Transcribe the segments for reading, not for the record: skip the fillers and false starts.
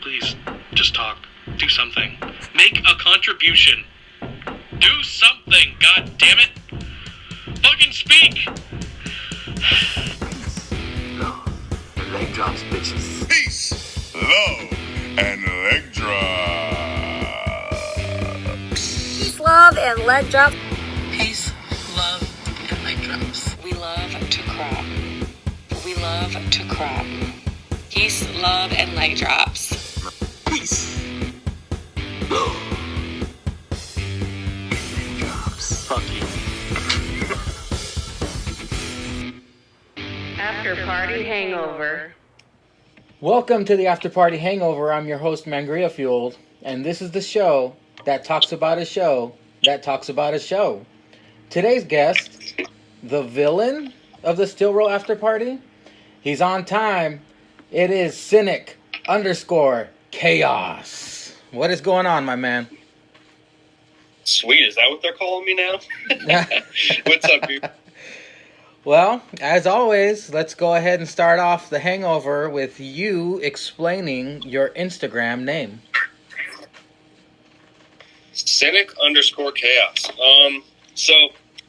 Please, just talk. Do something. Make a contribution. Do something, god damn it. Fucking speak! Love and leg drops, bitches. Peace, love, and leg drops. Peace, love, and leg drops. Peace, love, and leg drops. We love to crop. We love to crop. Peace, love, and leg drops. Peace, love, and leg drops. Fuck you. After Party Hangover. Welcome to the After Party Hangover. I'm your host, Mangria Fueled, and this is the show that talks about a show that talks about a show. Today's guest, the villain of the Steel Roll After Party, he's on time. It is Cynic_Chaos. What is going on, my man? Sweet, is that what they're calling me now? What's up, dude? Well, as always, let's go ahead and start off the hangover with you explaining your Instagram name. Cynic_Chaos. So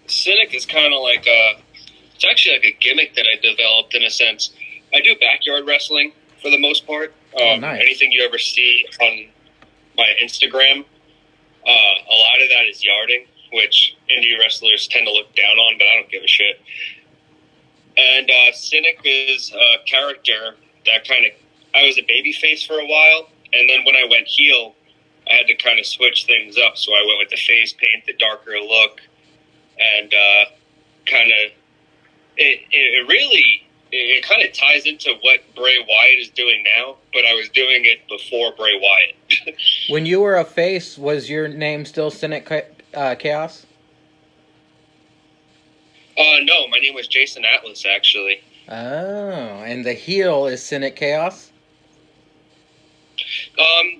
Cynic is kind of like it's actually like a gimmick that I developed in a sense. I do backyard wrestling for the most part. Nice. Anything you ever see on my Instagram, a lot of that is yarding, which indie wrestlers tend to look down on, but I don't give a shit. And Cynic is a character that I was a babyface for a while, and then when I went heel, I had to kind of switch things up, so I went with the face paint, the darker look, and it kind of ties into what Bray Wyatt is doing now, but I was doing it before Bray Wyatt. When you were a face, was your name still Cynic Chaos? No, my name was Jason Atlas, actually. Oh, and the heel is Cynic Chaos?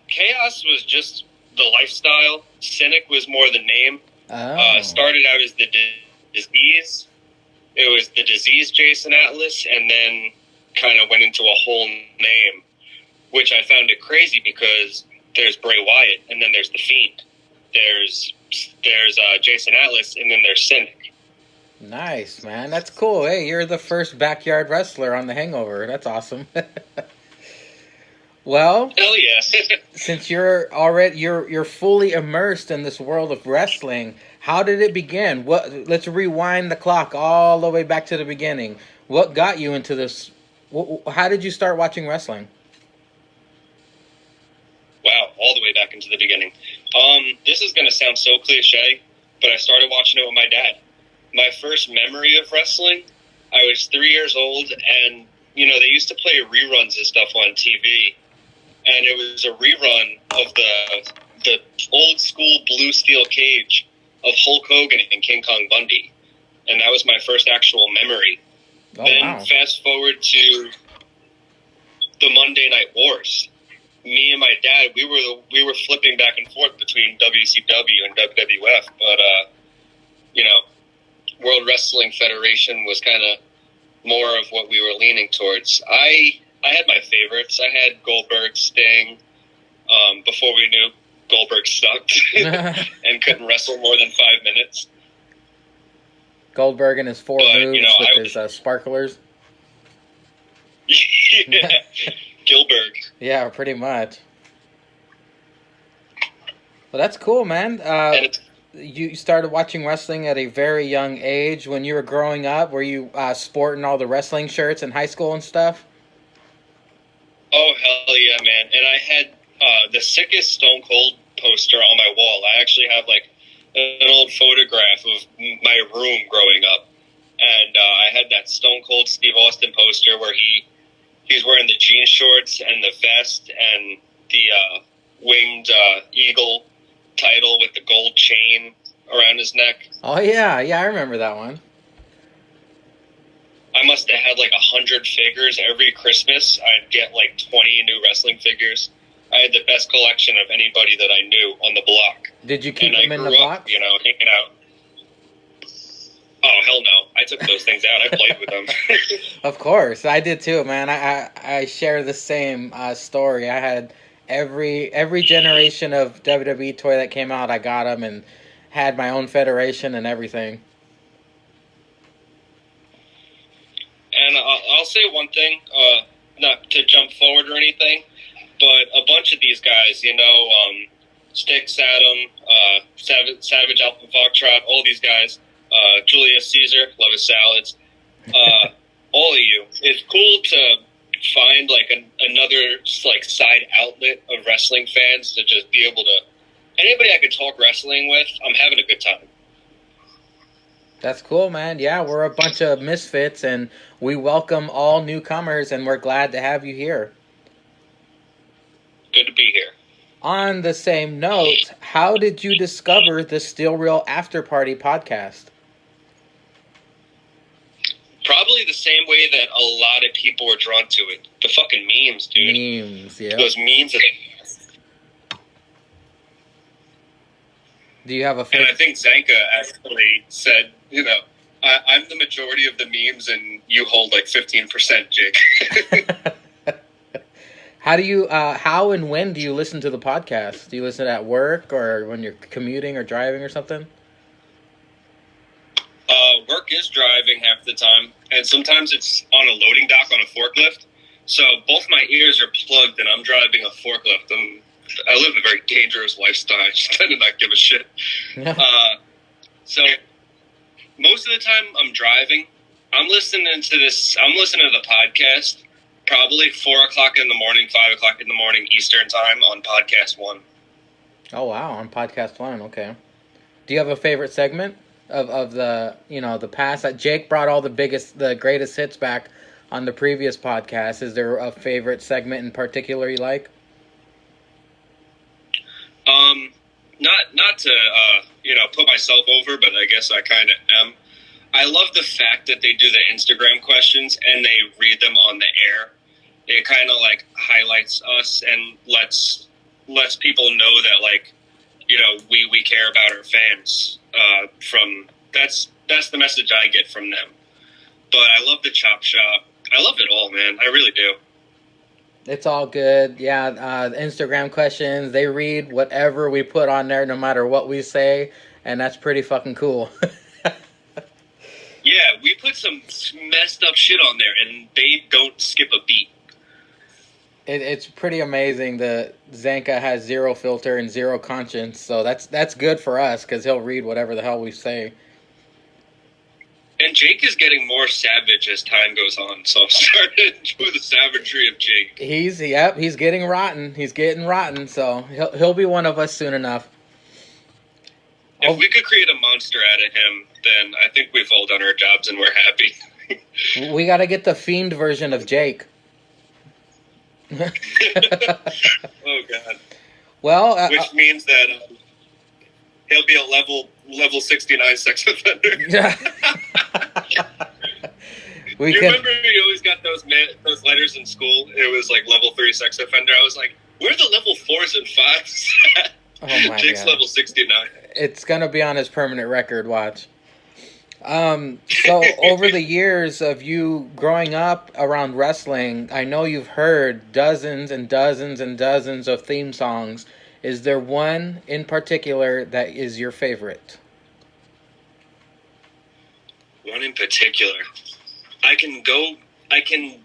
Chaos was just the lifestyle. Cynic was more the name. Oh. Started out as the disease. It was the disease Jason Atlas, and then kind of went into a whole name, which I found it crazy because there's Bray Wyatt, and then there's The Fiend. There's Jason Atlas, and then there's Cynic. Nice, man. That's cool. Hey, you're the first backyard wrestler on the Hangover. That's awesome. Well, hell yeah. Since you're fully immersed in this world of wrestling, how did it begin? Let's rewind the clock all the way back to the beginning. What got you into this? How did you start watching wrestling? Wow, all the way back into the beginning. This is going to sound so cliche, but I started watching it with my dad. My first memory of wrestling, I was 3 years old, and, they used to play reruns of stuff on TV, and it was a rerun of the old school blue steel cage of Hulk Hogan and King Kong Bundy, and that was my first actual memory. Oh, then wow. Fast forward to the Monday Night Wars. Me and my dad, we were flipping back and forth between WCW and WWF, but World Wrestling Federation was kind of more of what we were leaning towards. I had my favorites. I had Goldberg, Sting, before we knew Goldberg sucked and couldn't wrestle more than 5 minutes. Goldberg and his four moves with his sparklers. Yeah, Gilbert. Yeah, pretty much. Well, that's cool, man. You started watching wrestling at a very young age. When you were growing up, were you sporting all the wrestling shirts in high school and stuff? Oh, hell yeah, man. And I had the sickest Stone Cold poster on my wall. I actually have, an old photograph of my room growing up. And I had that Stone Cold Steve Austin poster where he's wearing the jean shorts and the vest and the winged eagle title with the gold chain around his neck. Oh, yeah, I remember that one. I must have had 100 figures. Every Christmas, I'd get 20 new wrestling figures. I had the best collection of anybody that I knew on the block. Did you keep them in the box? Hanging out. Oh, hell no. I took those things out. I played with them. Of course. I did too, man. I share the same story. I had Every generation of WWE toy that came out, I got them and had my own federation and everything. And I'll say one thing, not to jump forward or anything, but a bunch of these guys, Styx, Adam, Savage Alpha Foxtrot, all these guys, Julius Caesar, love his salads, all of you. It's cool to find like another like side outlet of wrestling fans to just be able to, anybody I could talk wrestling with, I'm having a good time. That's cool, man. Yeah, we're a bunch of misfits, and we welcome all newcomers, and we're glad to have you here. Good to be here. On the same note, how did you discover the Still Real After Party podcast? Probably the same way that a lot of people were drawn to it. The fucking memes, dude. Memes, yeah. Those memes. Do you have a And favorite? I think Zanka actually said, I'm the majority of the memes and you hold like 15%, Jake. How and when do you listen to the podcast? Do you listen at work or when you're commuting or driving or something? Work is driving half the time, and sometimes it's on a loading dock on a forklift. So both my ears are plugged, and I'm driving a forklift. I live a very dangerous lifestyle. I just tend to not give a shit. So most of the time I'm driving. I'm listening to the podcast probably 4 o'clock in the morning, 5 o'clock in the morning Eastern time on Podcast One. Oh wow, on Podcast One, okay. Do you have a favorite segment of the the past? That Jake brought all the greatest hits back on the previous podcast. Is there a favorite segment in particular you like? Not to put myself over, but I guess I kind of am. I love the fact that they do the Instagram questions and they read them on the air. It kind of like highlights us and lets people know that we care about our fans. That's the message I get from them. But I love the Chop Shop. I love it all, man. I really do. It's all good. Yeah, Instagram questions, they read whatever we put on there no matter what we say, and that's pretty fucking cool. Yeah, we put some messed up shit on there, and they don't skip a beat. It's pretty amazing that Zanka has zero filter and zero conscience, so that's good for us, because he'll read whatever the hell we say. And Jake is getting more savage as time goes on, so I'm starting to enjoy the savagery of Jake. He's getting rotten. He's getting rotten, so he'll be one of us soon enough. If we could create a monster out of him, then I think we've all done our jobs and we're happy. We got to get the fiend version of Jake. Oh God. Well, which means that he'll be a level 69 sex offender. Yeah. You remember you always got those letters in school? It was like level 3 sex offender. I was like, where are the level 4s and 5s at? Oh my Jake's God. level 69. It's gonna be on his permanent record. Watch. So over the years of you growing up around wrestling, I know you've heard dozens and dozens and dozens of theme songs. Is there one in particular that is your favorite? One in particular. I can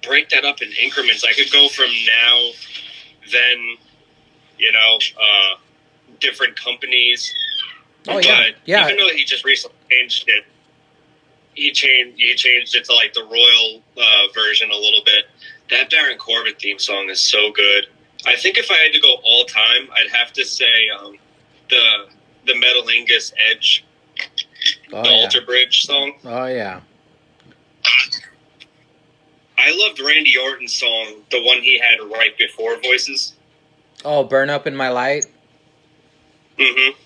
break that up in increments. I could go from now, then, different companies. Oh yeah, but even though he just recently changed it, he changed it to like the Royal version a little bit. That Baron Corbin theme song is so good. I think if I had to go all time, I'd have to say the Metalingus Edge, the Alter Bridge song. Oh yeah. I loved Randy Orton's song, the one he had right before Voices. Oh, Burn Up in My Light. Mm-hmm.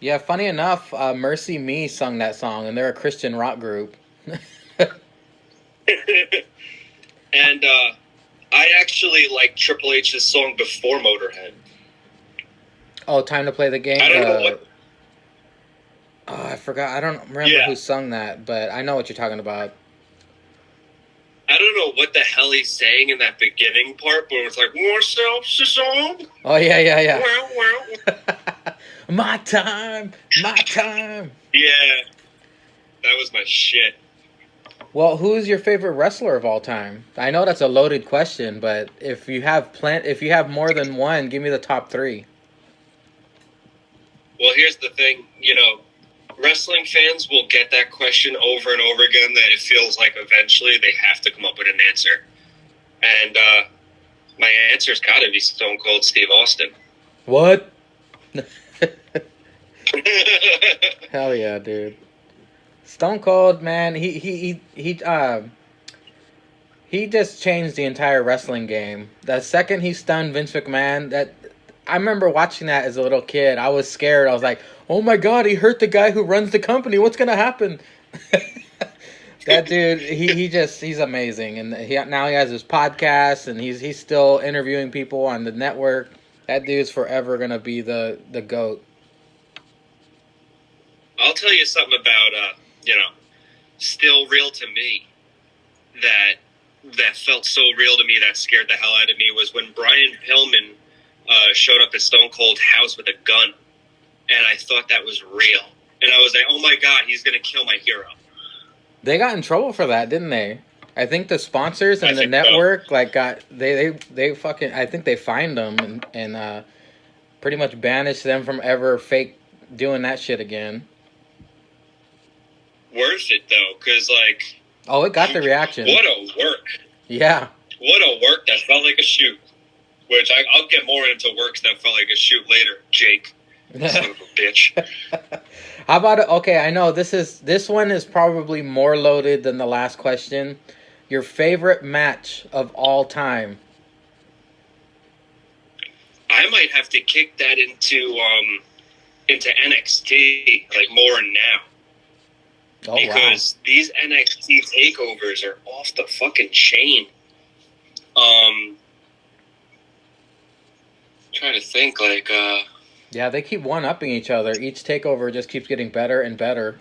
Yeah, funny enough, Mercy Me sung that song, and they're a Christian rock group. And I actually like Triple H's song before Motorhead. Oh, Time to Play the Game? I don't know what... Oh, I forgot. I don't remember who sung that, but I know what you're talking about. I don't know what the hell he's saying in that beginning part, but it's like, yourself, song. Oh yeah. Well. My time. Yeah, that was my shit. Well, who's your favorite wrestler of all time? I know that's a loaded question, but if you have more than one, give me the top 3. Well, here's the thing, wrestling fans will get that question over and over again, that it feels like eventually they have to come up with an answer. And my answer's got to be Stone Cold Steve Austin. What? Hell yeah, dude. Stone Cold, man, he just changed the entire wrestling game. The second he stunned Vince McMahon, I remember watching that as a little kid. I was scared. I was like, "Oh my God, he hurt the guy who runs the company. What's gonna happen?" That dude, he's amazing, and now he has his podcast, and he's still interviewing people on the network. That dude's forever gonna be the GOAT. I'll tell you something about still real to me, that felt so real to me, that scared the hell out of me, was when Brian Pillman showed up at Stone Cold's house with a gun, and I thought that was real, and I was like, oh my God, he's gonna kill my hero. They got in trouble for that, didn't they? I think the sponsors and the network they fucking, I think they fined them and pretty much banished them from ever fake doing that shit again. Worth it though, because it got the reaction. What a work! Yeah. What a work that felt like a shoot. Which I'll get more into works that felt like a shoot later, Jake. Son of a bitch. How about it? Okay, I know this one is probably more loaded than the last question. Your favorite match of all time? I might have to kick that into NXT more now. Oh, because these NXT takeovers are off the fucking chain. Trying to think yeah, they keep one-upping each other. Each takeover just keeps getting better and better.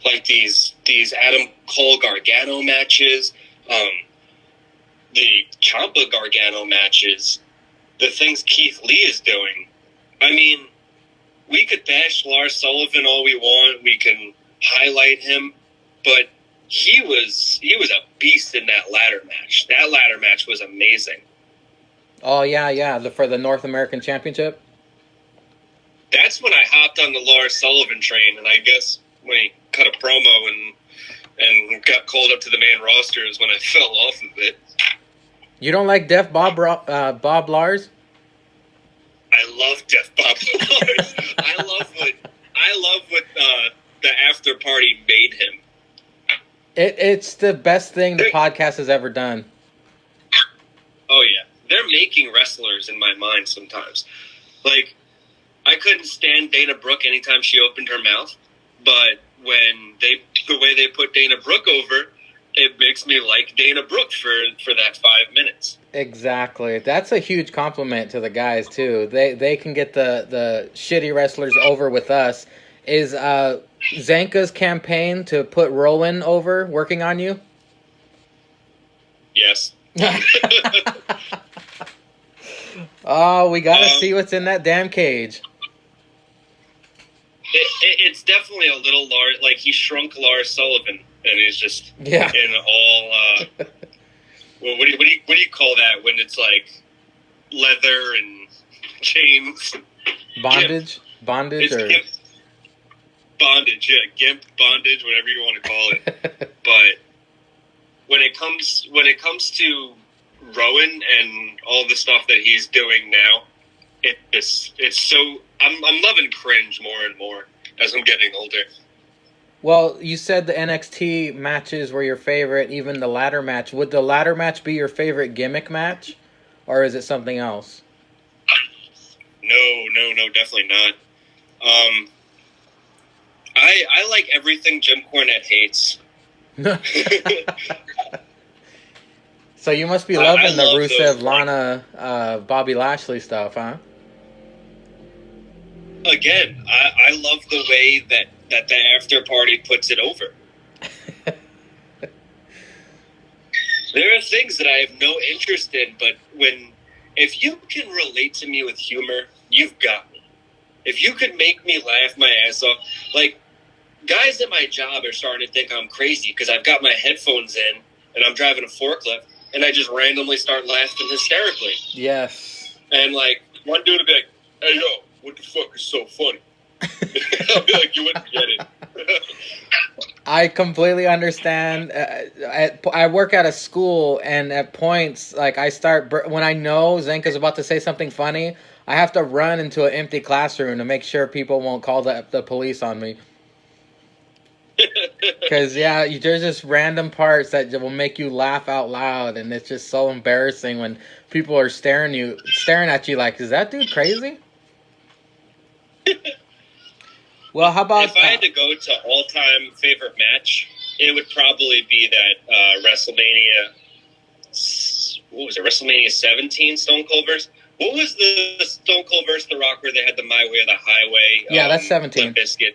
Like these Adam Cole Gargano matches, the Ciampa Gargano matches, the things Keith Lee is doing. I mean, we could bash Lars Sullivan all we want. We can highlight him, but he was a beast in that ladder match. That ladder match was amazing. Oh yeah, for the North American Championship. That's when I hopped on the Lars Sullivan train, and I guess when he cut a promo and got called up to the main roster is when I fell off of it. You don't like Def Bob Lars? I love Def Bob Lars. I love what the after party made him. It's the best thing the podcast has ever done. Oh yeah, they're making wrestlers in my mind sometimes. I couldn't stand Dana Brooke anytime she opened her mouth, but the way they put Dana Brooke over, it makes me like Dana Brooke for that 5 minutes. Exactly. That's a huge compliment to the guys too. They can get the shitty wrestlers over with us. Is Zanka's campaign to put Rowan over working on you? Yes. Oh, we gotta see what's in that damn cage. It's definitely a little Lars. He shrunk Lars Sullivan, and he's just in all. Well, what do you call that when it's leather and chains? Bondage, it's or gimp bondage, yeah, gimp bondage, whatever you want to call it. But when it comes to Rowan and all the stuff that he's doing now, it's so I'm loving cringe more and more as I'm getting older. Well, you said the NXT matches were your favorite, even the ladder match. Would the ladder match be your favorite gimmick match, or is it something else? No, definitely not. I like everything Jim Cornette hates. So you must be loving the Rusev, Lana, Bobby Lashley stuff, huh? Again, I love the way that the after party puts it over. There are things that I have no interest in, but if you can relate to me with humor, you've got me. If you could make me laugh my ass off, like, guys at my job are starting to think I'm crazy because I've got my headphones in and I'm driving a forklift and I just randomly start laughing hysterically. Yes. And, like, one dude will be like, "Hey, yo, what the fuck is so funny?" I'll be like, "You wouldn't get it." I completely understand. I work at a school, and at points, like, when I know Zenka's about to say something funny, I have to run into an empty classroom to make sure people won't call the police on me. Because, yeah, there's just random parts that will make you laugh out loud, and it's just so embarrassing when people are staring at you like, is that dude crazy? Well, how about... If I had to go to all-time favorite match, it would probably be that WrestleMania... What was it? WrestleMania 17 Stone Cold versus... What was the Stone Cold versus The Rock where they had the My Way or the Highway... Yeah, that's 17. Limp Bizkit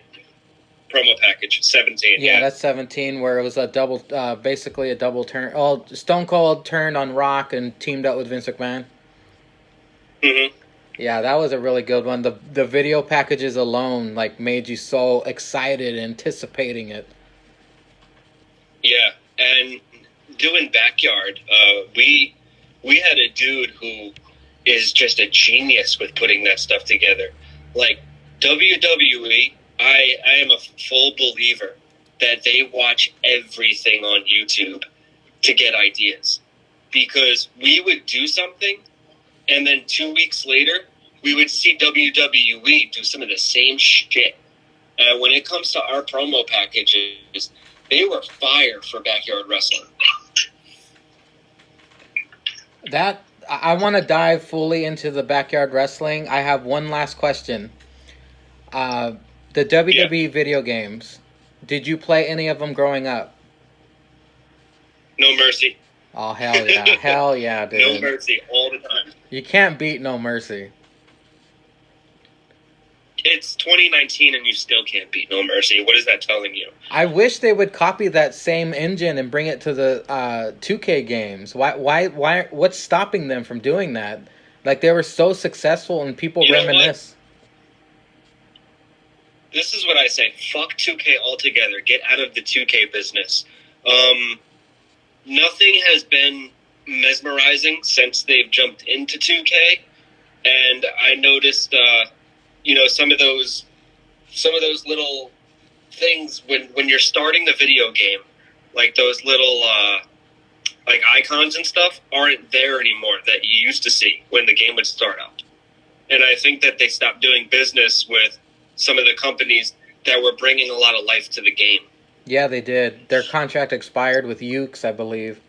promo package. 17, yeah. That's 17, where it was basically a double turn. Oh, Stone Cold turned on Rock and teamed up with Vince McMahon. Mm-hmm. Yeah, that was a really good one. The video packages alone, like, made you so excited, anticipating it. Yeah, and doing Backyard, we had a dude who is just a genius with putting that stuff together. Like, WWE, I am a full believer that they watch everything on YouTube to get ideas. Because we would do something, and then 2 weeks later, we would see WWE do some of the same shit. When it comes to our promo packages, they were fire for Backyard Wrestling. I want to dive fully into the Backyard Wrestling. I have one last question. The WWE video games, did you play any of them growing up? No Mercy. Oh, hell yeah. Hell yeah, dude. No Mercy all the time. You can't beat No Mercy. It's 2019 and you still can't beat No Mercy. What is that telling you? I wish they would copy that same engine and bring it to the 2K games. Why? What's stopping them from doing that? Like, they were so successful and people reminisce. This is what I say. Fuck 2K altogether. Get out of the 2K business. Nothing has been mesmerizing since they've jumped into 2K, and I noticed, some of those little things when you're starting the video game, like those little like icons and stuff aren't there anymore that you used to see when the game would start up. And I think that they stopped doing business with some of the companies that were bringing a lot of life to the game. Yeah, they did. Their contract expired with Ukes, I believe.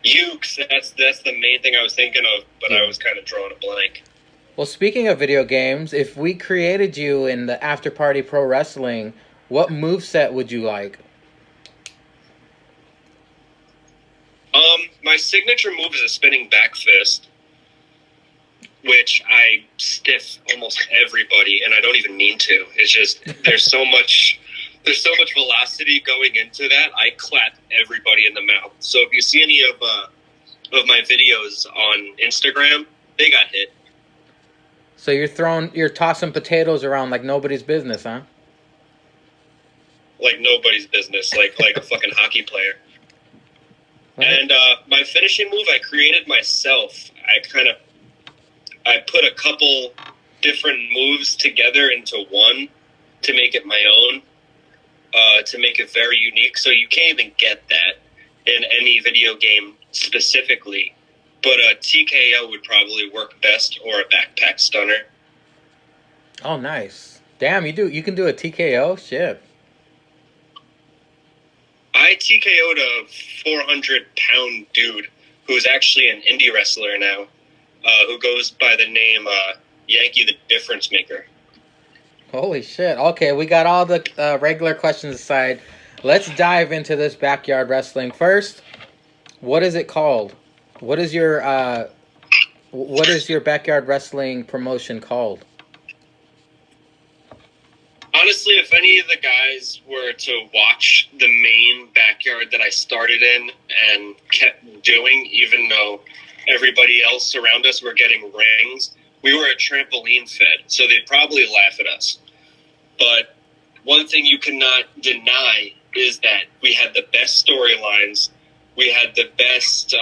Ukes, that's the main thing I was thinking of, but I was kind of drawing a blank. Well, speaking of video games, if we created you in the After Party Pro Wrestling, what moveset would you like? My signature move is a spinning back fist, which I stiff almost everybody, and I don't even mean to. It's just there's so much velocity going into that. I clap everybody in the mouth. So if you see any of my videos on Instagram, they got hit. So you're tossing potatoes around like nobody's business, huh? Like nobody's business, like a fucking hockey player. And my finishing move I created myself. I put a couple different moves together into one to make it my own, to make it very unique. So you can't even get that in any video game specifically. But a TKO would probably work best, or a backpack stunner. Oh, nice. Damn, you can do a TKO? Shit. I TKO'd a 400-pound dude who's actually an indie wrestler now, who goes by the name Yankee the Difference Maker. Holy shit. Okay, we got all the regular questions aside. Let's dive into this Backyard Wrestling. First, what is it called? What is your Backyard Wrestling promotion called? Honestly, if any of the guys were to watch the main backyard that I started in and kept doing, even though everybody else around us were getting rings, we were a trampoline fed, so they'd probably laugh at us. But one thing you cannot deny is that we had the best storylines, we had the best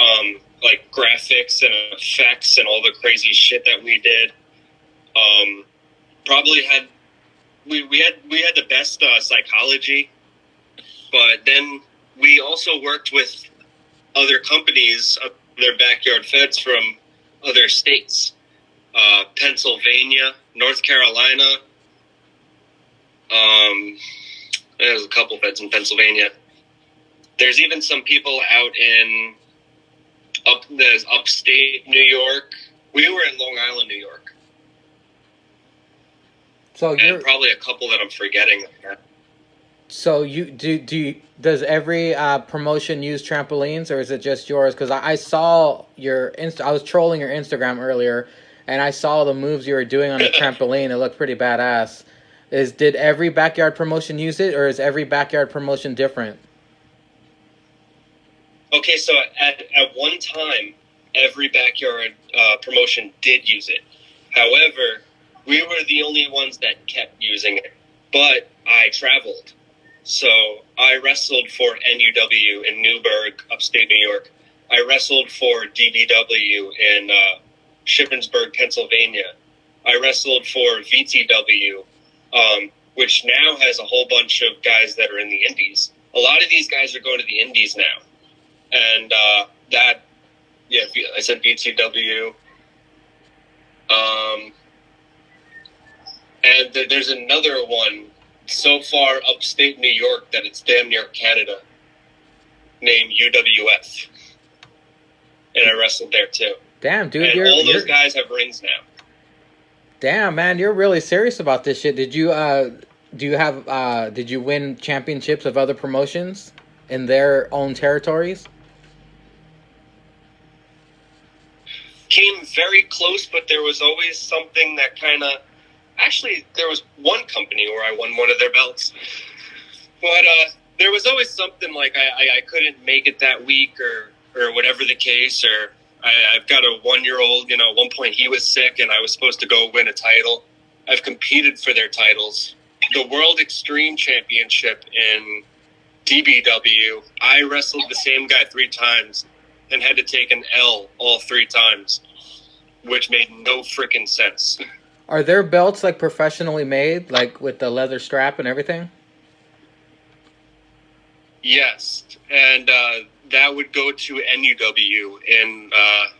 like graphics and effects and all the crazy shit that we did. Probably had we had the best psychology, but then we also worked with other companies, their backyard feds from other states, Pennsylvania, North Carolina. There's a couple feds in Pennsylvania. There's even some people out in there's upstate New York. We were in Long Island, New York. So and probably a couple that I'm forgetting. So you does every promotion use trampolines, or is it just yours? Because I saw your I was trolling your Instagram earlier, and I saw the moves you were doing on the trampoline. It looked pretty badass. Did every backyard promotion use it, or is every backyard promotion different? Okay, so at one time, every backyard promotion did use it. However, we were the only ones that kept using it. But I traveled. So I wrestled for NUW in Newburgh, upstate New York. I wrestled for DBW in Shippensburg, Pennsylvania. I wrestled for VTW, which now has a whole bunch of guys that are in the indies. A lot of these guys are going to the indies now. And I said VTW. And there's another one so far upstate New York that it's damn near Canada, named UWF. And I wrestled there too. Damn, dude. And all those guys have rings now. Damn, man, you're really serious about this shit. Did you did you win championships of other promotions in their own territories? Came very close, but there was always something that kind of... Actually, there was one company where I won one of their belts. But there was always something like I couldn't make it that week or whatever the case, or I've got a 1-year-old, at one point he was sick and I was supposed to go win a title. I've competed for their titles. The World Extreme Championship in DBW, I wrestled the same guy 3 times and had to take an L all 3 times, which made no freaking sense. Are their belts like professionally made, like with the leather strap and everything? Yes, and that would go to NUW in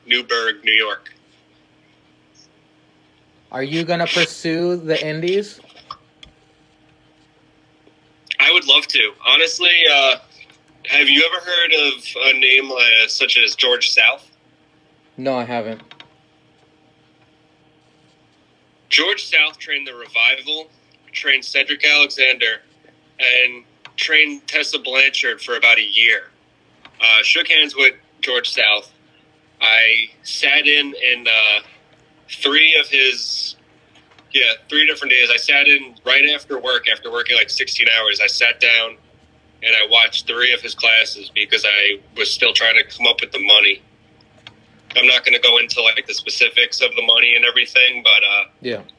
Newburgh, New York. Are you going to pursue the indies? I would love to. Honestly, have you ever heard of a name such as George South? No, I haven't. George South trained the Revival, trained Cedric Alexander, and trained Tessa Blanchard for about a year. Shook hands with George South. I sat in 3 of his, 3 different days. I sat in right after work, after working like 16 hours. I sat down and I watched 3 of his classes because I was still trying to come up with the money. I'm not going to go into like the specifics of the money and everything, but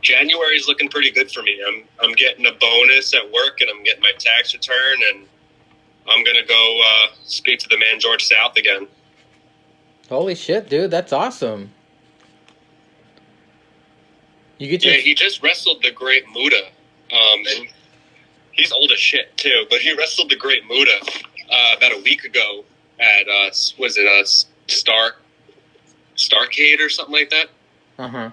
January is looking pretty good for me. I'm getting a bonus at work, and I'm getting my tax return, and I'm going to go speak to the man George South again. Holy shit, dude, that's awesome. You get he just wrestled the Great Muda, and he's old as shit too. But he wrestled the Great Muda about a week ago at Starcade or something like that. Uh-huh.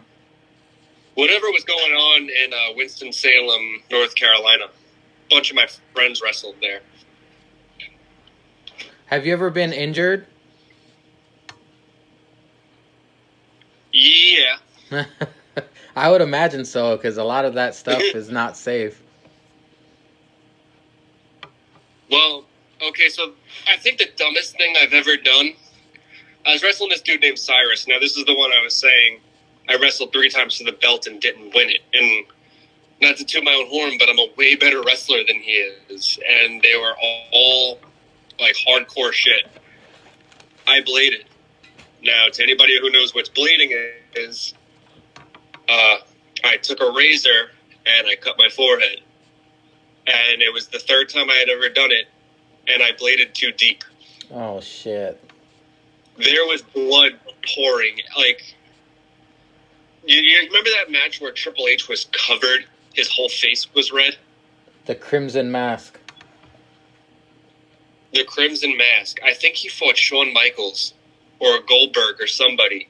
Whatever was going on in Winston-Salem, North Carolina. A bunch of my friends wrestled there. Have you ever been injured? Yeah. I would imagine so, because a lot of that stuff is not safe. Well, okay, so I think the dumbest thing I've ever done, I was wrestling this dude named Cyrus. Now, this is the one I was saying I wrestled 3 times to the belt and didn't win it. And not to toot my own horn, but I'm a way better wrestler than he is. And they were all like hardcore shit. I bladed. Now, to anybody who knows what blading is, I took a razor and I cut my forehead. And it was the third time I had ever done it, and I bladed too deep. Oh, shit. There was blood pouring. Like, you remember that match where Triple H was covered? His whole face was red? The Crimson Mask. The Crimson Mask. I think he fought Shawn Michaels or Goldberg or somebody.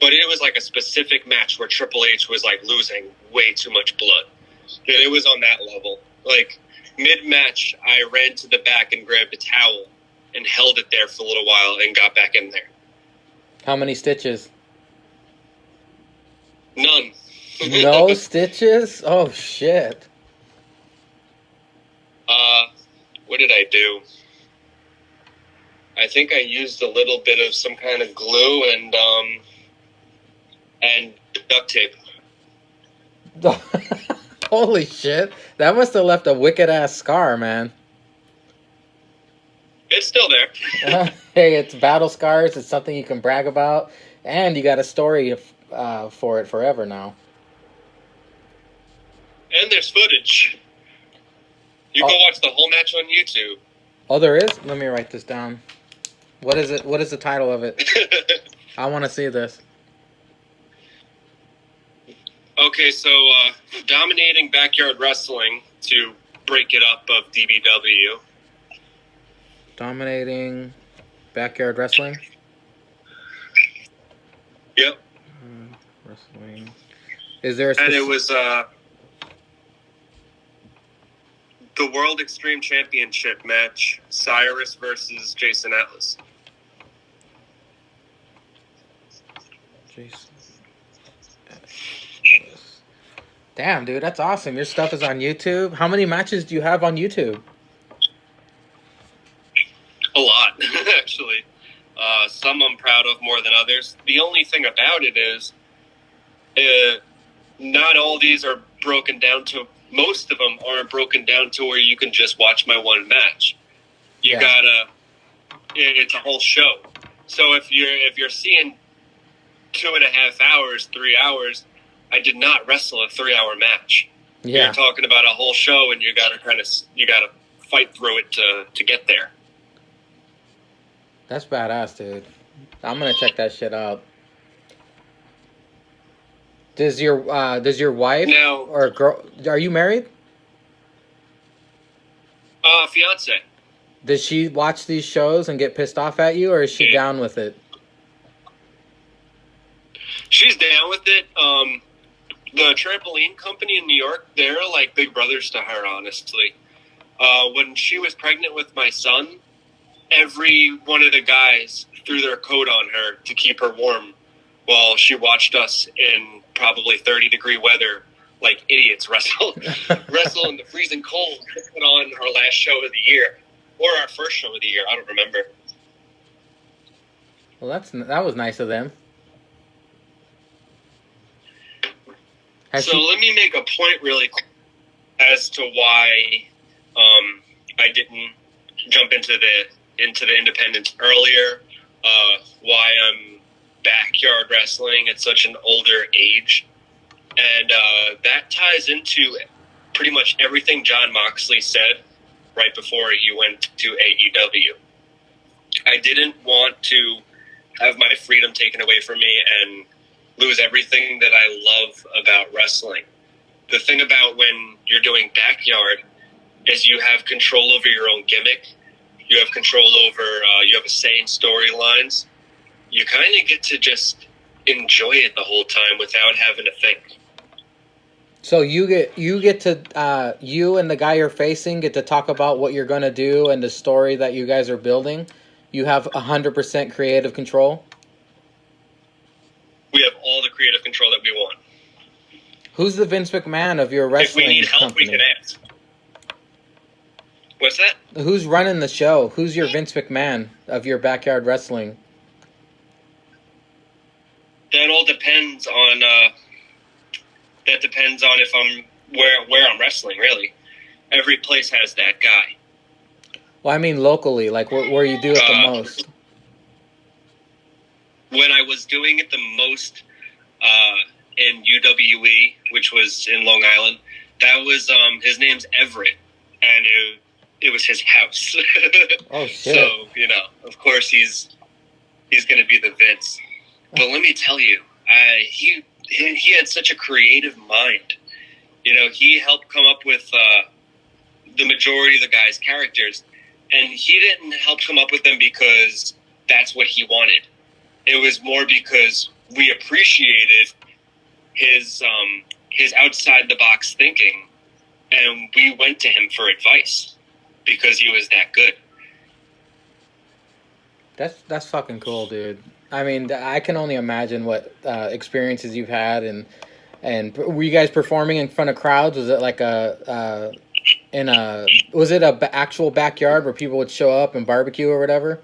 But it was like a specific match where Triple H was like losing way too much blood. And it was on that level. Like, mid-match, I ran to the back and grabbed a towel and held it there for a little while and got back in there. How many stitches? None. No stitches? Oh, shit. What did I do? I think I used a little bit of some kind of glue and duct tape. Holy shit. That must have left a wicked-ass scar, man. It's still there. Hey, it's battle scars. It's something you can brag about. And you got a story for it forever now. And there's footage. You go watch the whole match on YouTube. Oh, there is? Let me write this down. What is it? What is the title of it? I want to see this. Okay, so dominating backyard wrestling to break it up of DBW. Dominating backyard wrestling? Yep. Wrestling. Is there a and it was the World Extreme Championship match, Cyrus versus Jason Atlas. Jason. Damn, dude, that's awesome. Your stuff is on YouTube. How many matches do you have on YouTube? A lot, actually. Some I'm proud of more than others. The only thing about it is, not all these are broken down to. Most of them aren't broken down to where you can just watch my one match. You gotta. It's a whole show. So if you're seeing 2.5 hours, 3 hours, I did not wrestle a 3-hour match. Yeah. You're talking about a whole show, and you gotta fight through it to get there. That's badass, dude. I'm gonna check that shit out. Does your wife or girl, are you married? Fiance. Does she watch these shows and get pissed off at you, or is she down with it? She's down with it. The trampoline company in New York, they're like big brothers to her, honestly. When she was pregnant with my son, every one of the guys threw their coat on her to keep her warm while she watched us in probably 30-degree weather like idiots wrestle in the freezing cold to put on our last show of the year. Or our first show of the year, I don't remember. Well, that was nice of them. Let me make a point really quick as to why I didn't jump into the independents earlier. Why I'm backyard wrestling at such an older age, and that ties into pretty much everything John Moxley said right before he went to AEW. I didn't want to have my freedom taken away from me and lose everything that I love about wrestling. The thing about when you're doing backyard is you have control over your own gimmick. You have control over, you have a say in storylines. You kind of get to just enjoy it the whole time without having to think. So you get to you and the guy you're facing get to talk about what you're gonna do and the story that you guys are building. You have 100% creative control. We have all the creative control that we want. Who's the Vince McMahon of your wrestling If we need help, company? we can ask. What's that? Who's running the show? Who's your Vince McMahon of your backyard wrestling? That all depends on. That depends on if I'm where I'm wrestling. Really, every place has that guy. Well, I mean locally, like where you do it the most. When I was doing it the most in UWE, which was in Long Island, that was his name's Everett, and it was his house. Oh shit! So of course he's going to be the Vince. But let me tell you, he had such a creative mind. He helped come up with the majority of the guys' characters, and he didn't help come up with them because that's what he wanted. It was more because we appreciated his outside the box thinking, and we went to him for advice because he was that good. That's fucking cool, dude. I mean, I can only imagine what experiences you've had, and were you guys performing in front of crowds? Was it like was it a actual backyard where people would show up and barbecue or whatever?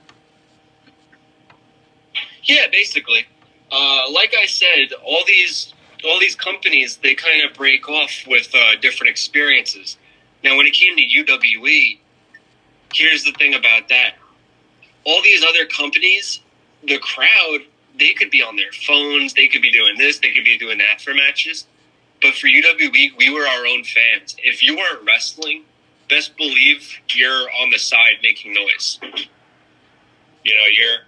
Yeah, basically. Like I said, all these companies, they kind of break off with different experiences. Now, when it came to UWE, here's the thing about that. All these other companies, the crowd, they could be on their phones, they could be doing this, they could be doing that for matches. But for UWE, we were our own fans. If you weren't wrestling, best believe you're on the side making noise. You're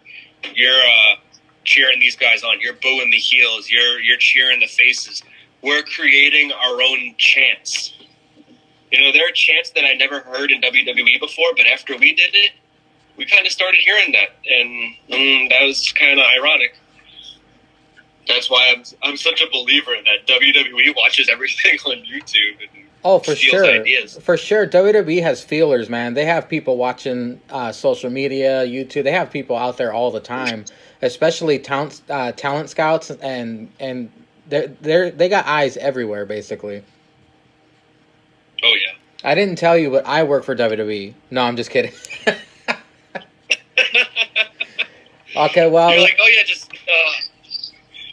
cheering these guys on. You're booing the heels. You're cheering the faces. We're creating our own chants. There are chants that I never heard in WWE before, but after we did it, we kind of started hearing that, and that was kind of ironic. That's why I'm such a believer that WWE watches everything on YouTube and for steals sure. ideas. For sure. WWE has feelers, man. They have people watching social media, YouTube. They have people out there all the time, especially talent scouts, and they got eyes everywhere, basically. Oh yeah. I didn't tell you, but I work for WWE. No, I'm just kidding. Okay, well, you're like, oh yeah, just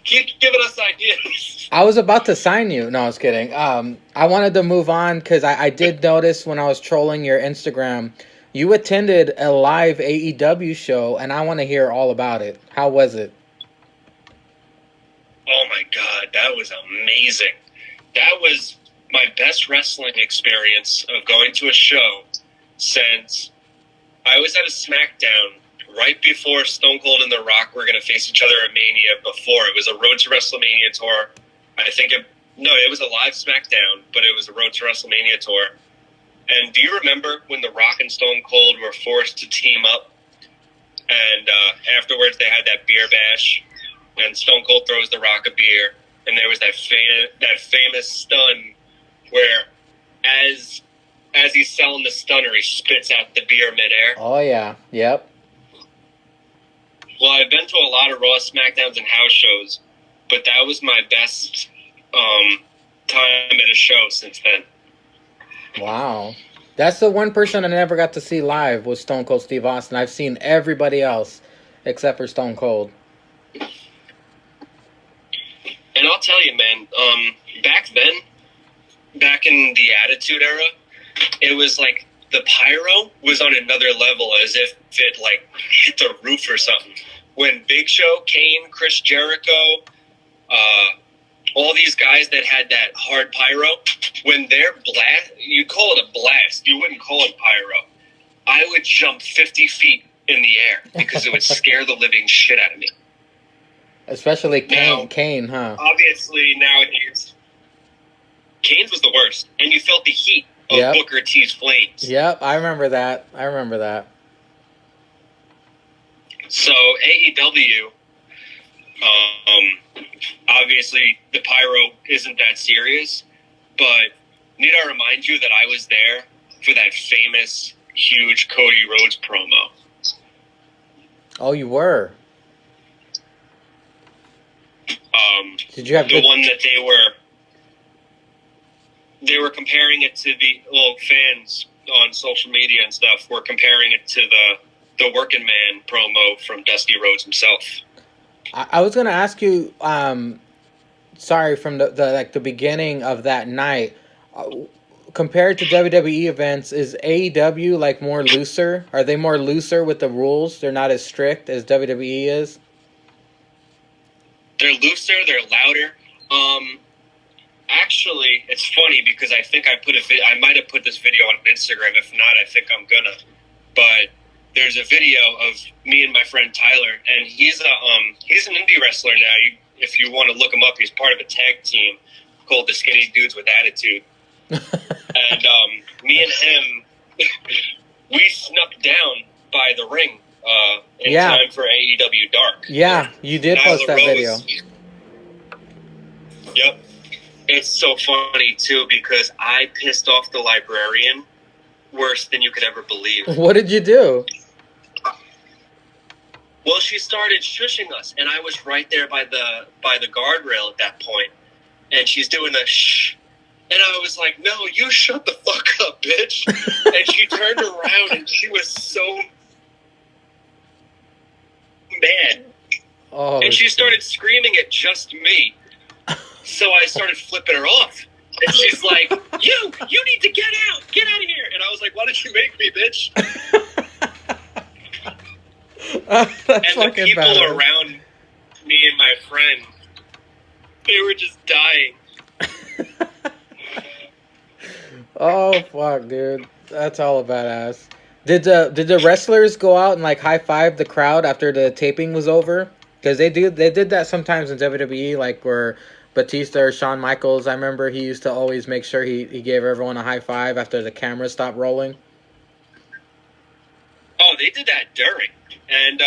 keep giving us ideas. I was about to sign you. No, I was kidding. I wanted to move on because I did notice when I was trolling your Instagram, you attended a live AEW show, and I want to hear all about it. How was it? Oh my God, that was amazing. That was my best wrestling experience of going to a show since I was at a SmackDown right before Stone Cold and The Rock were going to face each other at Mania. Before it was a Road to WrestleMania tour. It was a live SmackDown, but it was a Road to WrestleMania tour. And do you remember when The Rock and Stone Cold were forced to team up? And afterwards they had that beer bash, and Stone Cold throws The Rock a beer, and there was that famous stun where as he's selling the stunner, he spits out the beer midair. Oh yeah, yep. Well, I've been to a lot of Raw, SmackDowns, and house shows, but that was my best time at a show since then. Wow. That's the one person I never got to see live was Stone Cold Steve Austin. I've seen everybody else except for Stone Cold. And I'll tell you, man, back in the Attitude Era, it was like the pyro was on another level, as if it like hit the roof or something. When Big Show, Kane, Chris Jericho, all these guys that had that hard pyro, when they're blast, you call it a blast. You wouldn't call it pyro. I would jump 50 feet in the air because it would scare the living shit out of me. Especially Kane, huh? Obviously, nowadays, Kane's was the worst. And you felt the heat of Booker T's flames. Yep, I remember that. So, AEW, obviously, the pyro isn't that serious, but need I remind you that I was there for that famous, huge Cody Rhodes promo. Oh, you were? Did you have the one that they were comparing it to the fans on social media and stuff were comparing it to the Working Man promo from Dusty Rhodes himself. I was going to ask you, sorry, from the beginning of that night, Compared to WWE events, is AEW like more looser? Are they more looser with the rules? They're not as strict as WWE is? They're looser, they're louder. Actually, it's funny because I think I might have put this video on Instagram. If not, I think I'm gonna. But there's a video of me and my friend Tyler, and he's an indie wrestler now. If you want to look him up, he's part of a tag team called the Skinny Dudes with Attitude. And me and him, we snuck down by the ring in time for AEW Dark. Yeah, you did post that video. Yep. It's so funny, too, because I pissed off the librarian worse than you could ever believe. What did you do? Well, she started shushing us, and I was right there by the guardrail at that point. And she's doing the shh. And I was like, no, you shut the fuck up, bitch. And she turned around, and she was so mad. Oh, and she started screaming at just me. So I started flipping her off. And she's like, you need to get out of here. And I was like, why did you make me, bitch? And the people around me and my friend, they were just dying. Oh, fuck, dude. That's all a badass. Did the wrestlers go out and, like, high-five the crowd after the taping was over? Because they did that sometimes in WWE, like, where Batista or Shawn Michaels, I remember he used to always make sure he gave everyone a high-five after the camera stopped rolling. Oh, they did that during. And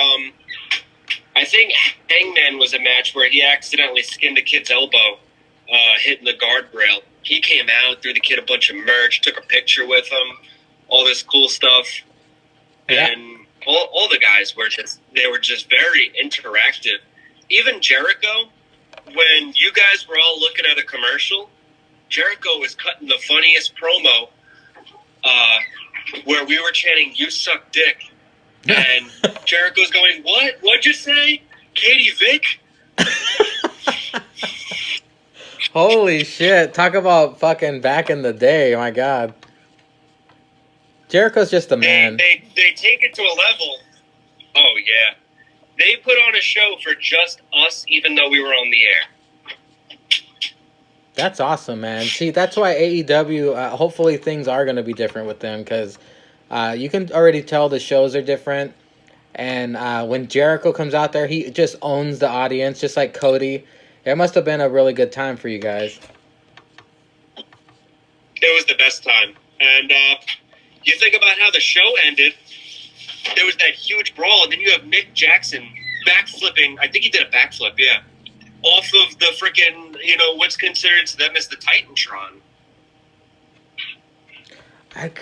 I think Hangman was a match where he accidentally skinned a kid's elbow, hitting the guardrail. He came out, threw the kid a bunch of merch, took a picture with him, all this cool stuff. Yeah. And all the guys were just very interactive. Even Jericho, when you guys were all looking at a commercial, Jericho was cutting the funniest promo where we were chanting, "You suck dick." And Jericho's going, "What? What'd you say? Katie Vick?" Holy shit. Talk about fucking back in the day. My God. Jericho's just a man. They take it to a level. Oh, yeah. They put on a show for just us, even though we were on the air. That's awesome, man. See, that's why AEW, hopefully things are going to be different with them, because you can already tell the shows are different. And when Jericho comes out there, he just owns the audience, just like Cody. It must have been a really good time for you guys. It was the best time. And you think about how the show ended. There was that huge brawl, and then you have Nick Jackson backflipping. I think he did a backflip, yeah. Off of the freaking, what's considered to them as the Titantron.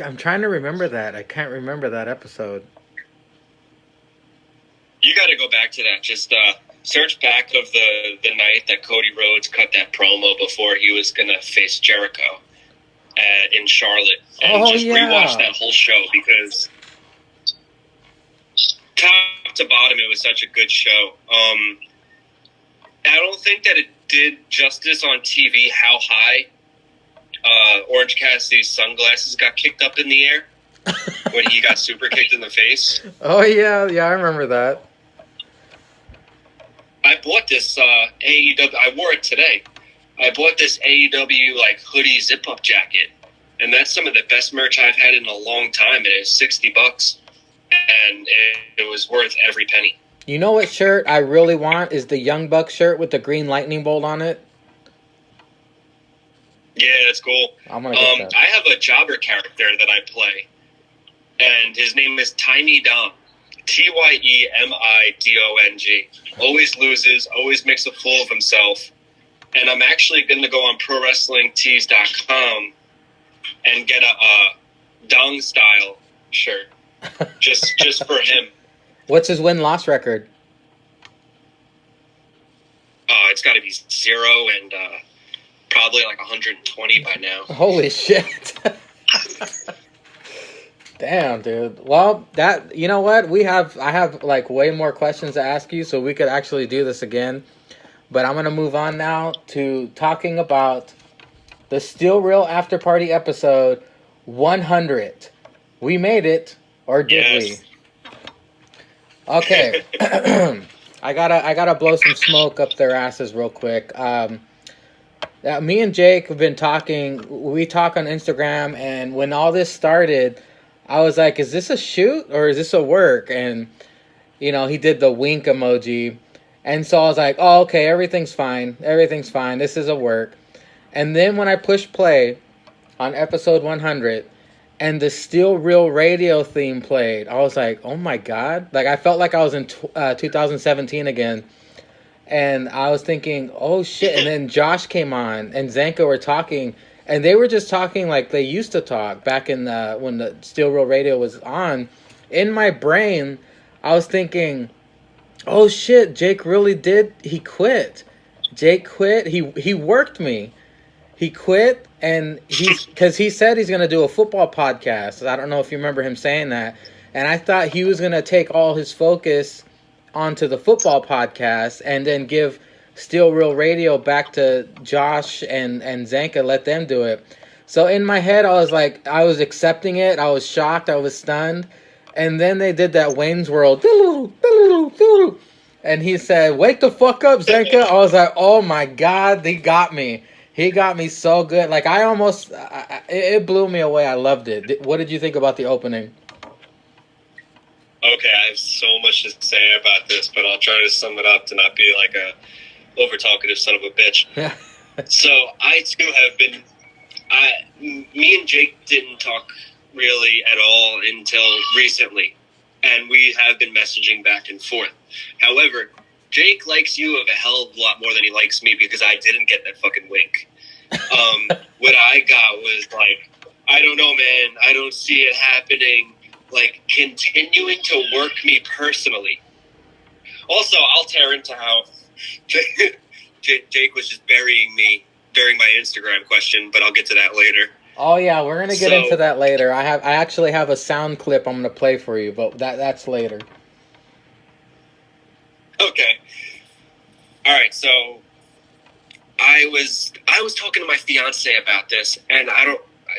I'm trying to remember that. I can't remember that episode. You got to go back to that. Just search back of the night that Cody Rhodes cut that promo before he was going to face Jericho in Charlotte. And rewatch that whole show, because top to bottom, it was such a good show. I don't think that it did justice on TV how high Orange Cassidy's sunglasses got kicked up in the air when he got super kicked in the face. Oh, yeah, I remember that. I bought this AEW. I wore it today. I bought this AEW hoodie zip-up jacket, and that's some of the best merch I've had in a long time. It is $60, and it was worth every penny. You know what shirt I really want is the Young Buck shirt with the green lightning bolt on it. Yeah, it's cool. I'm gonna get that. I have a jobber character that I play, and his name is Tiny Dom. Tyemidong. Always loses, always makes a fool of himself. And I'm actually going to go on ProWrestlingTees.com and get a Dong style shirt just for him. What's his win-loss record? It's got to be 0 and probably 120 by now. Holy shit. Damn, dude. Well, you know what? I have way more questions to ask you, so we could actually do this again. But I'm going to move on now to talking about the Still Real After Party episode 100. We made it, or did we? Okay. I gotta blow some smoke up their asses real quick. Me and Jake have been talking. We talk on Instagram, and when all this started, I was like, "Is this a shoot or is this a work?" And he did the wink emoji, and so I was like, "Oh, okay, everything's fine. Everything's fine. This is a work." And then when I pushed play on episode 100, and the Still Real Radio theme played, I was like, "Oh my god!" Like I felt like I was in 2017 again. And I was thinking, oh shit. And then Josh came on and Zanka were talking, and they were just talking like they used to talk back in when the Still Real Radio was on. In my brain, I was thinking, oh shit, Jake really did. He quit. Jake quit. He worked me. He quit, and because he said he's going to do a football podcast. I don't know if you remember him saying that. And I thought he was going to take all his focus onto the football podcast and then give Still Real Radio back to Josh and Zanka, let them do it. So in my head, I was accepting it. I was shocked. I was stunned. And then they did that Wayne's World. And he said, "Wake the fuck up, Zanka." I was like, oh my God, he got me. He got me so good. Like it blew me away. I loved it. What did you think about the opening? Okay, I have so much to say about this, but I'll try to sum it up to not be like a over-talkative son of a bitch. So I too have been. Me and Jake didn't talk really at all until recently, and we have been messaging back and forth. However, Jake likes you of a hell of a lot more than he likes me because I didn't get that fucking wink. What I got was like, I don't know, man. I don't see it happening. Like, continuing to work me personally. Also, I'll tear into how Jake was just burying my Instagram question, but I'll get to that later. Oh yeah, we're gonna get into that later. I actually have a sound clip I'm gonna play for you, but that's later. Okay. All right. So I was talking to my fiance about this, and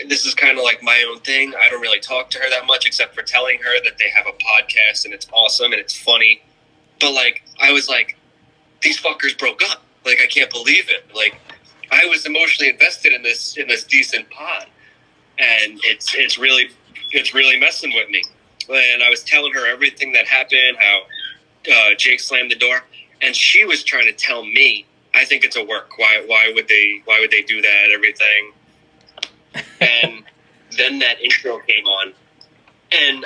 this is kind of like my own thing. I don't really talk to her that much except for telling her that they have a podcast and it's awesome and it's funny. But like, I was like, these fuckers broke up. Like, I can't believe it. Like, I was emotionally invested in this decent pod, and it's really messing with me. And I was telling her everything that happened, how Jake slammed the door, and she was trying to tell me, I think it's a work. Why would they do that? Everything. And then that intro came on. And,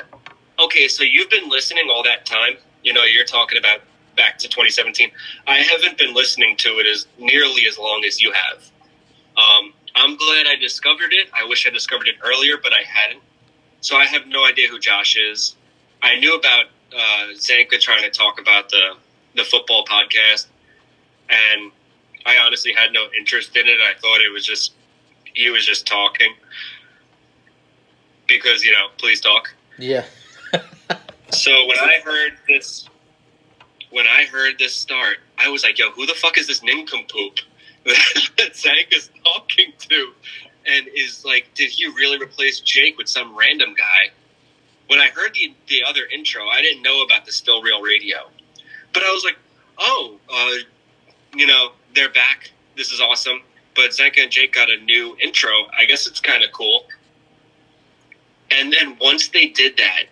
okay, so you've been listening all that time. You're talking about back to 2017. I haven't been listening to it as nearly as long as you have. I'm glad I discovered it. I wish I discovered it earlier, but I hadn't. So I have no idea who Josh is. I knew about Zanka trying to talk about the football podcast, and I honestly had no interest in it. I thought he was just talking because, please talk. Yeah. So when I heard this start, I was like, yo, who the fuck is this nincompoop that Zanka's talking to? And is like, did he really replace Jake with some random guy? When I heard the other intro, I didn't know about the Still Real Radio. But I was like, they're back. This is awesome. But Zanka and Jake got a new intro. I guess it's kind of cool. And then once they did that,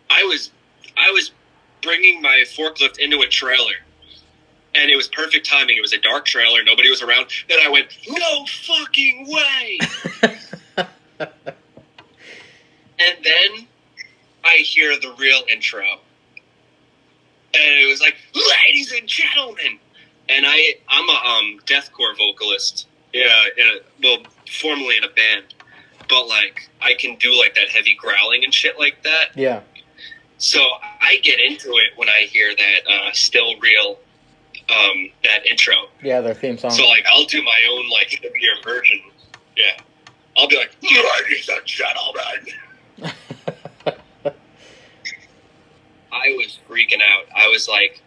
I was bringing my forklift into a trailer. And it was perfect timing. It was a dark trailer. Nobody was around. Then I went, no fucking way. And then I hear the real intro. And it was like, ladies and gentlemen. And I'm a deathcore vocalist. Yeah, formerly in a band. But, like, I can do, like, that heavy growling and shit like that. Yeah. So I get into it when I hear that Still Real, that intro. Yeah, their theme song. So, like, I'll do my own, like, heavier version. Yeah. I'll be like, ladies and gentlemen. I was freaking out. I was like,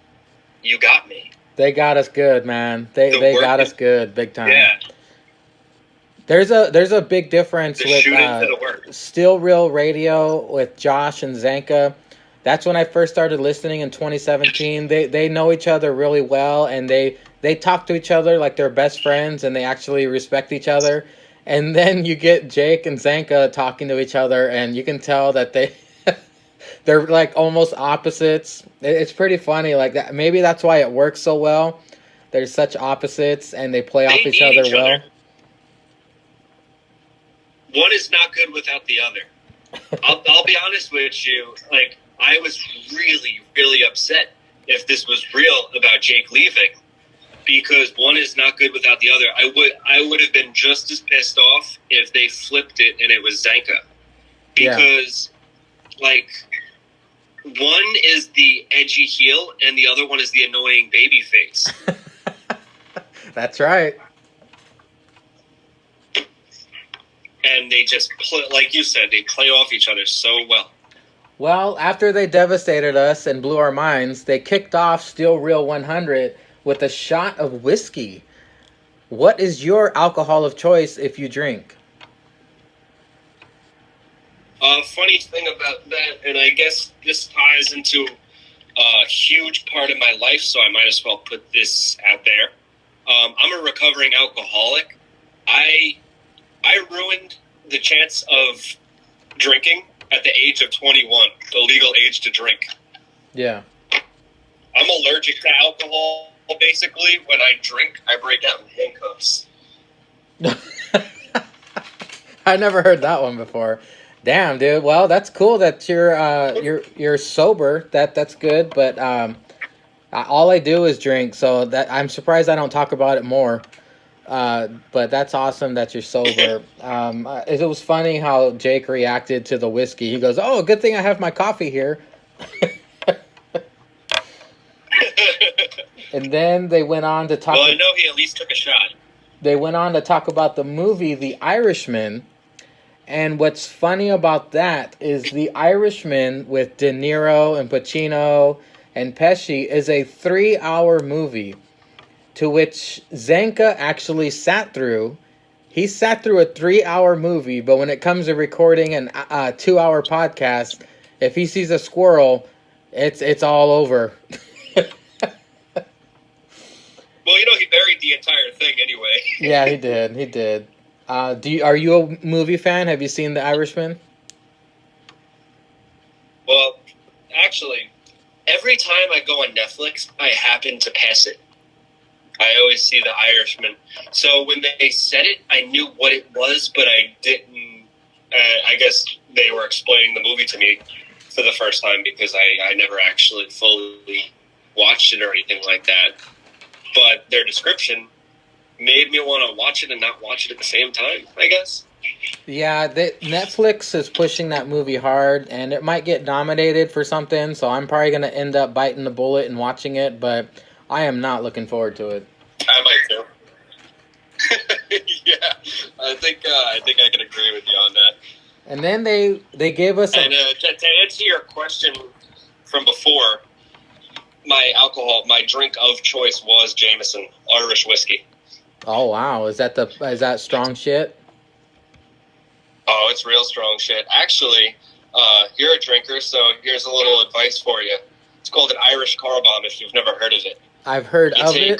you got me. They got us good, man. They got us good, big time. Yeah. There's a big difference The with shootings that work. Still Real Radio with Josh and Zanka. That's when I first started listening in 2017. They know each other really well, and they talk to each other like they're best friends, and they actually respect each other. And then you get Jake and Zanka talking to each other, and you can tell that they're like almost opposites. It's pretty funny like that. Maybe that's why it works so well. They're such opposites, and they play off each need other well. One is not good without the other. I'll be honest with you. Like, I was really, really upset if this was real about Jake leaving, because one is not good without the other. I would have been just as pissed off if they flipped it and it was Zanka, because like, one is the edgy heel and the other one is the annoying baby face. That's right. And they just play, like you said, they play off each other so well. Well, after they devastated us and blew our minds, they kicked off Still Real 100 with a shot of whiskey. What is your alcohol of choice if you drink? Funny thing about that, and I guess this ties into a huge part of my life, so I might as well put this out there. I'm a recovering alcoholic. I ruined the chance of drinking at the age of 21, the legal age to drink. Yeah. I'm allergic to alcohol. Basically, when I drink, I break out in handcuffs. I never heard that one before. Damn, dude. Well, that's cool that you're sober. That's good. But all I do is drink, so that I'm surprised I don't talk about it more. But that's awesome that you're sober. It was funny how Jake reacted to the whiskey. He goes, "Oh, good thing I have my coffee here." And then they went on to talk. Well, I know he at least took a shot. They went on to talk about the movie The Irishman. And what's funny about that is The Irishman with De Niro and Pacino and Pesci is a 3-hour movie to which Zanka actually sat through. He sat through a 3-hour movie, but when it comes to recording a 2-hour podcast, if he sees a squirrel, it's all over. Well, he buried the entire thing anyway. Yeah, he did. Are you a movie fan? Have you seen The Irishman? Well, actually, every time I go on Netflix, I happen to pass it. I always see The Irishman. So when they said it, I knew what it was, but I didn't. I guess they were explaining the movie to me for the first time because I never actually fully watched it or anything like that. But their description made me want to watch it and not watch it at the same time, I guess. Yeah, Netflix is pushing that movie hard, and it might get nominated for something, so I'm probably going to end up biting the bullet and watching it, but I am not looking forward to it. I might too. Yeah, I think I can agree with you on that. And then they gave us... And to answer your question from before, my drink of choice was Jameson, Irish whiskey. Oh, wow. Is that strong shit? Oh, it's real strong shit. Actually, you're a drinker, so here's a little advice for you. It's called an Irish car bomb if you've never heard of it. I've heard of it.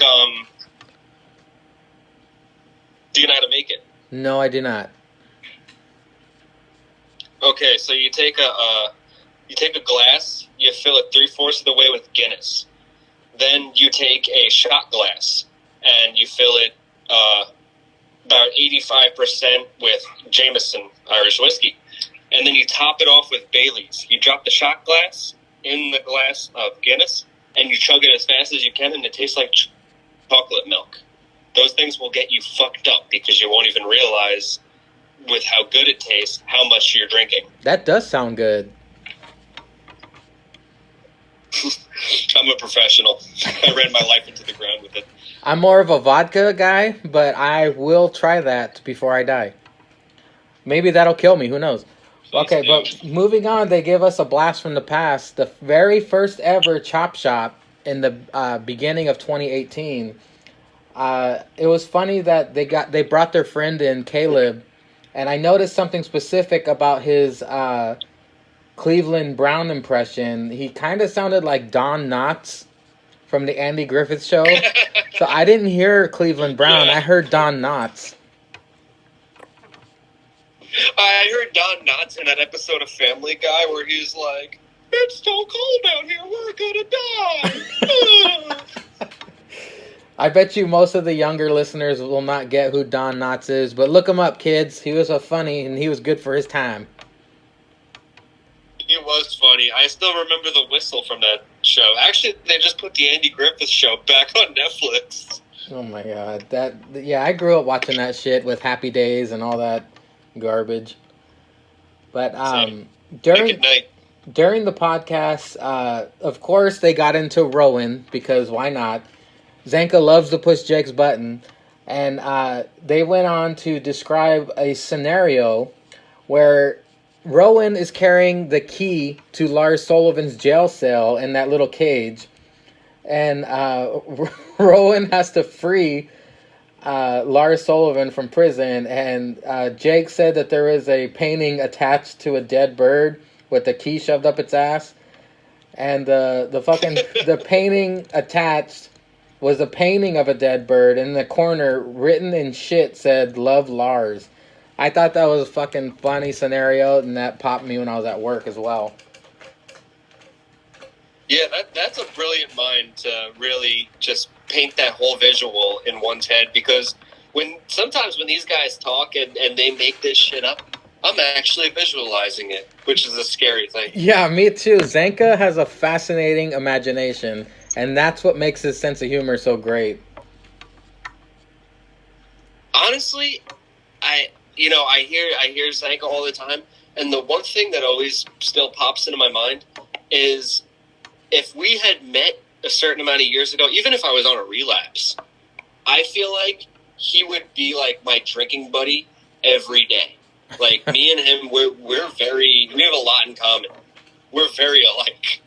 Do you know how to make it? No, I do not. Okay, so you take a glass, you fill it 3/4 of the way with Guinness. Then you take a shot glass and you fill it about 85% with Jameson Irish whiskey. And then you top it off with Bailey's. You drop the shot glass in the glass of Guinness and you chug it as fast as you can, and it tastes like chocolate milk. Those things will get you fucked up because you won't even realize with how good it tastes how much you're drinking. That does sound good. I'm a professional. I ran my life into the ground with it. I'm more of a vodka guy, but I will try that before I die. Maybe that'll kill me. Who knows? Okay, but moving on, they give us a blast from the past. The very first ever Chop Shop in the beginning of 2018 It was funny that they brought their friend in, Caleb, and I noticed something specific about his Cleveland Brown impression. He kind of sounded like Don Knotts from the Andy Griffith Show. So I didn't hear Cleveland Brown. Yeah. I heard Don Knotts. I heard Don Knotts in that episode of Family Guy where he's like, "It's so cold out here, we're gonna die." I bet you most of the younger listeners will not get who Don Knotts is, but look him up, kids. He was a funny, and he was good for his time. It was funny. I still remember the whistle from that show. Actually, they just put the Andy Griffith Show back on Netflix. Oh my god, I grew up watching that shit with Happy Days and all that garbage. But during the podcast, of course they got into Rowan, because why not? Zanka loves to push Jake's button, and they went on to describe a scenario where Rowan is carrying the key to Lars Sullivan's jail cell in that little cage, and Rowan has to free Lars Sullivan from prison, and Jake said that there is a painting attached to a dead bird with the key shoved up its ass, and the painting attached was a painting of a dead bird. In the corner, written in shit, said "Love Lars." I thought that was a fucking funny scenario, and that popped me when I was at work as well. Yeah, that's a brilliant mind to really just paint that whole visual in one's head, because sometimes when these guys talk and they make this shit up, I'm actually visualizing it, which is a scary thing. Yeah, me too. Zanka has a fascinating imagination, and that's what makes his sense of humor so great. Honestly, I hear Zanka all the time, and the one thing that always still pops into my mind is, if we had met a certain amount of years ago, even if I was on a relapse, I feel like he would be like my drinking buddy every day. Like, me and him, we have a lot in common. We're very alike.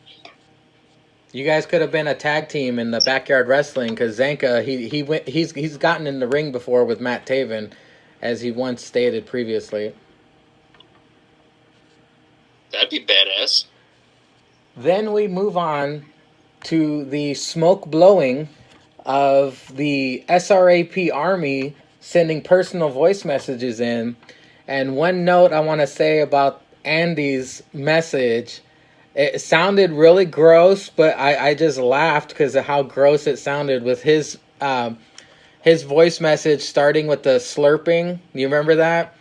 You guys could have been a tag team in the backyard wrestling, because Zanka, he's gotten in the ring before with Matt Taven, as he once stated previously. That'd be badass. Then we move on to the smoke blowing of the SRAP Army sending personal voice messages in. And one note I want to say about Andy's message, it sounded really gross, but I just laughed because of how gross it sounded with his voice message starting with the slurping. You remember that?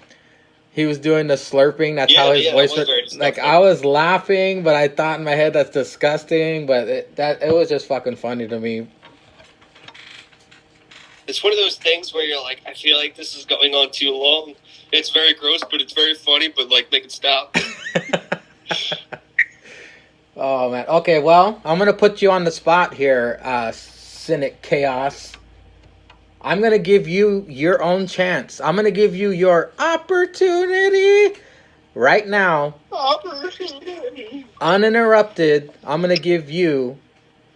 He was doing the slurping. That's how his voice was. Like, I was laughing, but I thought in my head that's disgusting. But it was just fucking funny to me. It's one of those things where you're like, I feel like this is going on too long. It's very gross, but it's very funny. But like, make it stop. Oh man. Okay, well, I'm gonna put you on the spot here, Cynic Chaos. I'm going to give you your own chance. I'm going to give you your opportunity right now. Uninterrupted. I'm going to give you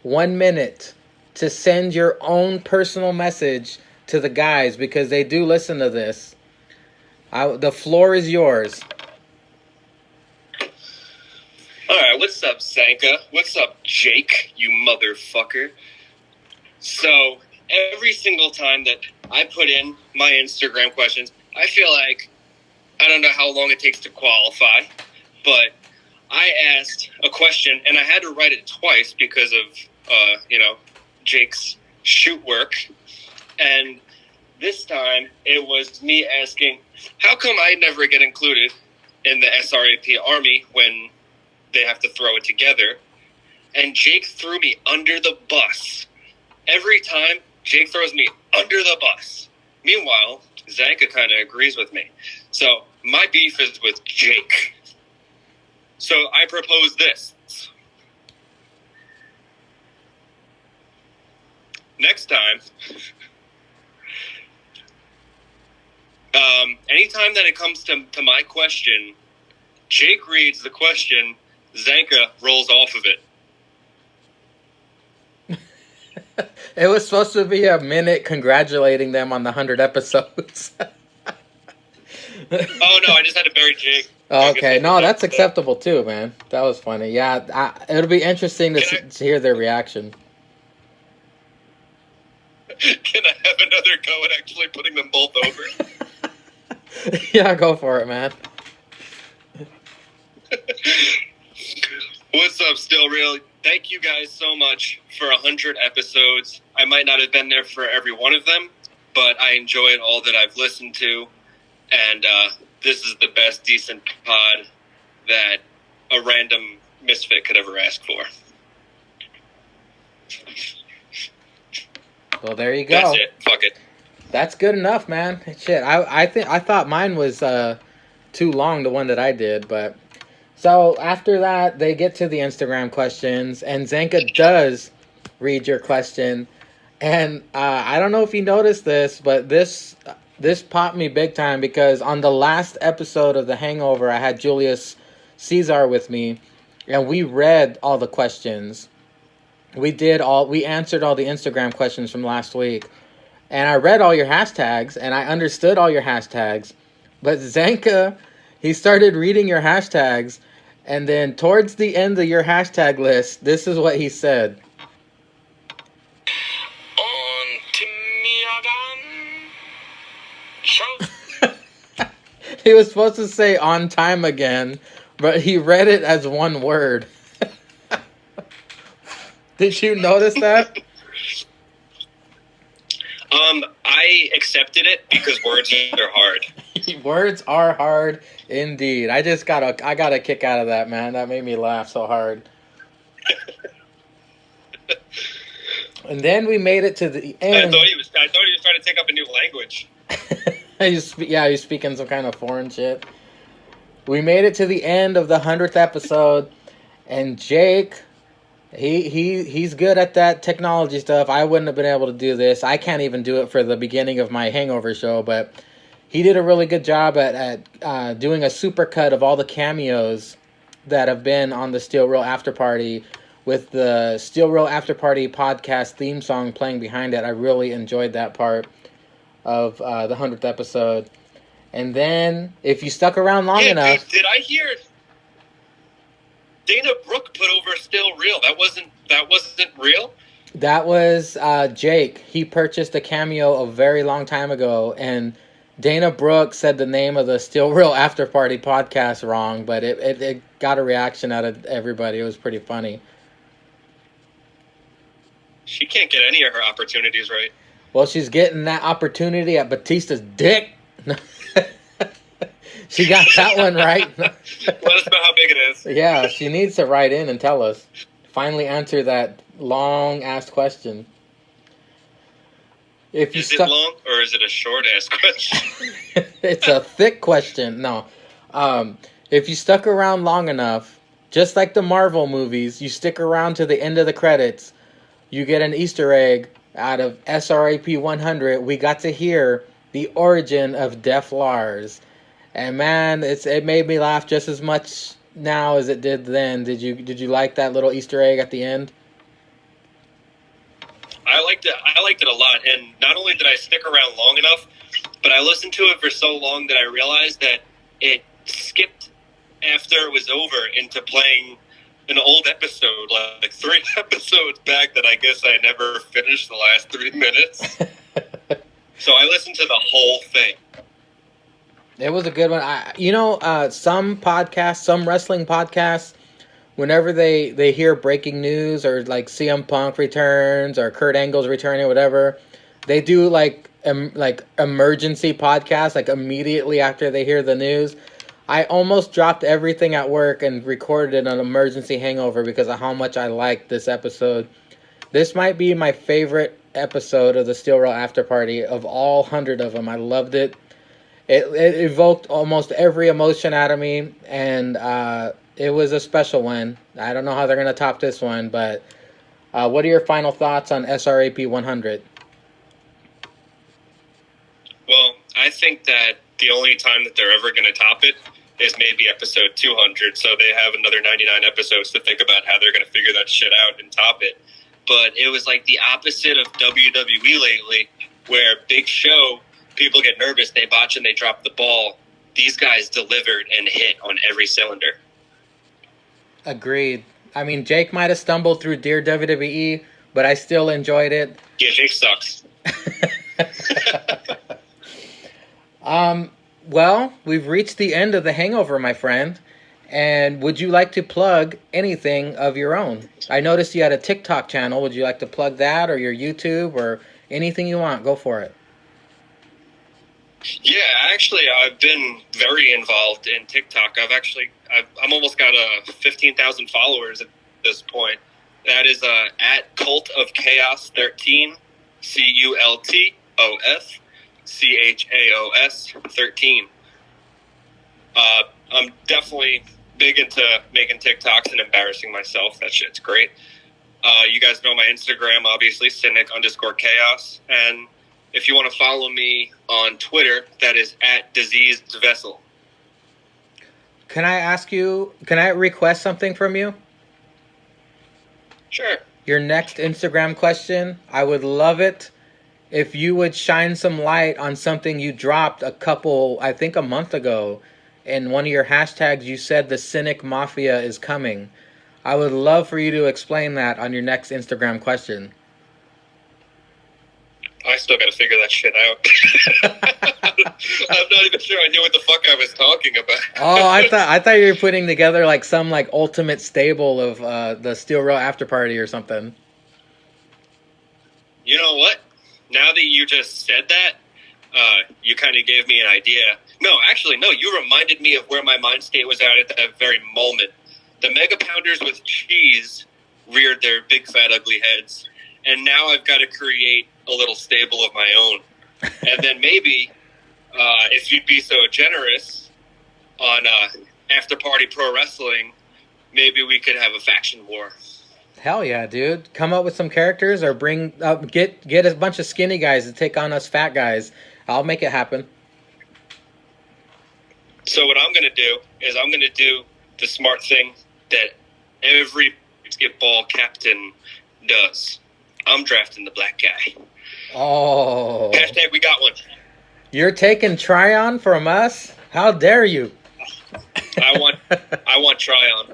1 minute to send your own personal message to the guys, because they do listen to this. The floor is yours. All right, what's up, Zanka? What's up, Jake, you motherfucker? So, every single time that I put in my Instagram questions, I feel like, I don't know how long it takes to qualify, but I asked a question, and I had to write it twice because of, Jake's shoot work. And this time, it was me asking, how come I never get included in the SRAP Army when they have to throw it together? And Jake threw me under the bus. Every time, Jake throws me under the bus. Meanwhile, Zanka kind of agrees with me. So, my beef is with Jake. So, I propose this. Next time, anytime that it comes to my question, Jake reads the question, Zanka rolls off of it. It was supposed to be a minute congratulating them on the 100 episodes. Oh no, I just had to bury Jake. Okay, no, that's acceptable too, man. That was funny. Yeah, it'll be interesting to hear their reaction. Can I have another go at actually putting them both over? Yeah, go for it, man. What's up, Still Real? Thank you guys so much for 100 episodes. I might not have been there for every one of them, but I enjoyed all that I've listened to. And this is the best decent pod that a random misfit could ever ask for. Well, there you go. That's it. Fuck it. That's good enough, man. Shit, I thought mine was too long, the one that I did, but so after that they get to the Instagram questions, and Zanka does read your question, and I don't know if you noticed this, but this popped me big time because on the last episode of The Hangover, I had Julius Caesar with me, and we read all the questions. We answered all the Instagram questions from last week. And I read all your hashtags, and I understood all your hashtags. But Zanka, he started reading your hashtags, and then towards the end of your hashtag list, this is what he said. On to me again. Show. He was supposed to say on time again, but he read it as one word. Did you notice that? I accepted it because words are hard. Words are hard indeed. I got a kick out of that, man. That made me laugh so hard. And then we made it to the end. I thought he was trying to take up a new language. He's speaking some kind of foreign shit. We made it to the end of the 100th episode, and Jake, he's good at that technology stuff. I wouldn't have been able to do this. I can't even do it for the beginning of my Hangover show, but he did a really good job at doing a supercut of all the cameos that have been on the Steel Real After Party, with the Steel Real After Party podcast theme song playing behind it. I really enjoyed that part of the 100th episode. And then, if you stuck around long enough... Dude, did I hear Dana Brooke put over Still Real? That wasn't real? That was Jake. He purchased a cameo a very long time ago, and Dana Brooke said the name of the Still Real After Party podcast wrong, but it got a reaction out of everybody. It was pretty funny. She can't get any of her opportunities right. Well, she's getting that opportunity at Batista's dick. She got that one right. Let us know how big it is. Yeah, she needs to write in and tell us. Finally answer that long-asked question. Is it long, or is it a short-ass question? It's a thick question. No. If you stuck around long enough, just like the Marvel movies, you stick around to the end of the credits, you get an Easter egg out of SRAP 100. We got to hear the origin of Def Lars. And man, it made me laugh just as much now as it did then. Did you like that little Easter egg at the end? I liked it a lot, and not only did I stick around long enough, but I listened to it for so long that I realized that it skipped after it was over into playing an old episode, like 3 episodes back, that I guess I never finished the last 3 minutes. So I listened to the whole thing. It was a good one. Some podcasts, some wrestling podcasts, whenever they hear breaking news or like CM Punk returns or Kurt Angle's returning or whatever, they do like emergency podcasts like immediately after they hear the news. I almost dropped everything at work and recorded an emergency hangover because of how much I liked this episode. This might be my favorite episode of the Steel Real After Party of all 100 of them. I loved it. It evoked almost every emotion out of me, and it was a special one. I don't know how they're going to top this one, but what are your final thoughts on SRAP 100? Well, I think that the only time that they're ever going to top it is maybe episode 200, so they have another 99 episodes to think about how they're going to figure that shit out and top it. but it was like the opposite of WWE lately, where Big Show, people get nervous, they botch and they drop the ball. These guys delivered and hit on every cylinder. Agreed. I mean, Jake might have stumbled through Dear WWE, but I still enjoyed it. Yeah, Jake sucks. Well, we've reached the end of the Hangover, my friend. And would you like to plug anything of your own? I noticed you had a TikTok channel. Would you like to plug that, or your YouTube, or anything you want? Go for it. Yeah, actually, I've been very involved in TikTok. I'm almost got 15,000 followers at this point. That is at Cult of Chaos 13, CULTOFCHAOS 13. I'm definitely big into making TikToks and embarrassing myself. That shit's great. You guys know my Instagram, obviously, cynic_chaos. And if you want to follow me on Twitter, that is at Diseased Vessel. Can I request something from you? Sure. Your next Instagram question, I would love it if you would shine some light on something you dropped a month ago. In one of your hashtags, you said the Cynic Mafia is coming. I would love for you to explain that on your next Instagram question. I still got to figure that shit out. I'm not even sure I knew what the fuck I was talking about. Oh, I thought you were putting together like some like ultimate stable of the Steel Rail After Party or something. You know what? Now that you just said that, you kind of gave me an idea. No, you reminded me of where my mind state was at that very moment. The Mega Pounders with cheese reared their big, fat, ugly heads, and now I've got to create a little stable of my own. And then maybe, if you'd be so generous, on After Party Pro Wrestling, maybe we could have a faction war. Hell yeah, dude. Come up with some characters or get a bunch of skinny guys to take on us fat guys. I'll make it happen. So what I'm going to do is I'm going to do the smart thing that every basketball captain does. I'm drafting the black guy. Oh. Hashtag we got one. You're taking Tryon from us? How dare you? I want Tryon.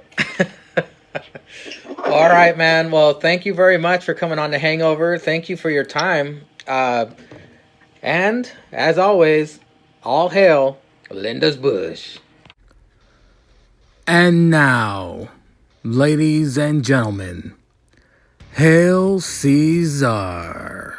All right, man. Well, thank you very much for coming on the Hangover. Thank you for your time. And, as always, all hail Linda's Bush. And now, ladies and gentlemen, Hail Caesar.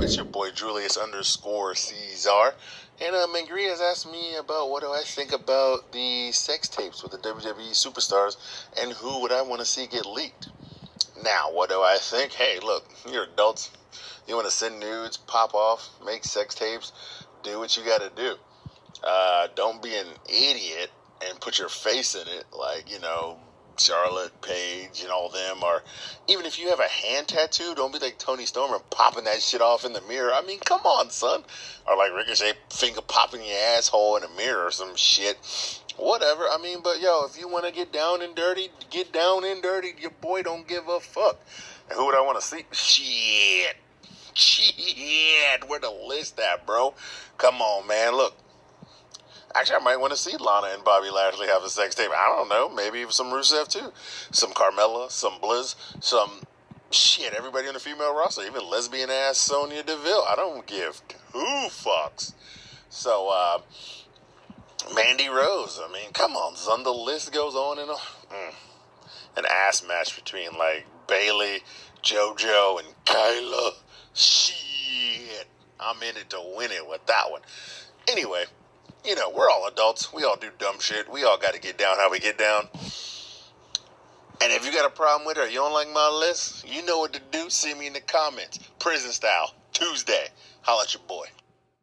It's your boy Julius_Caesar. And Mangria has asked me about what do I think about the sex tapes with the WWE superstars and who would I want to see get leaked. Now, what do I think? Hey, look, you're adults. You want to send nudes, pop off, make sex tapes, do what you got to do. Don't be an idiot and put your face in it like, Charlotte, Paige, and all them. Or even if you have a hand tattoo, don't be like Tony Storm and popping that shit off in the mirror. I mean, come on, son. Or like Ricochet finger popping your asshole in a mirror or some shit. Whatever. I mean, but yo, if you want to get down and dirty, get down and dirty. Your boy don't give a fuck. And who would I want to see? Shit. Where the list at, bro? Come on, man. Look. Actually, I might want to see Lana and Bobby Lashley have a sex tape. I don't know. Maybe even some Rusev, too. Some Carmella, some Blizz, some shit. Everybody on the female roster. Even lesbian-ass Sonya Deville. I don't give two fucks. So, Mandy Rose. I mean, come on, son. The list goes on and on. An ass match between, like, Bayley, JoJo, and Kyla. Shit. I'm in it to win it with that one. Anyway, we're all adults. We all do dumb shit. We all got to get down how we get down. And if you got a problem with it or you don't like my list, you know what to do. See me in the comments. Prison Style, Tuesday. Holla at your boy.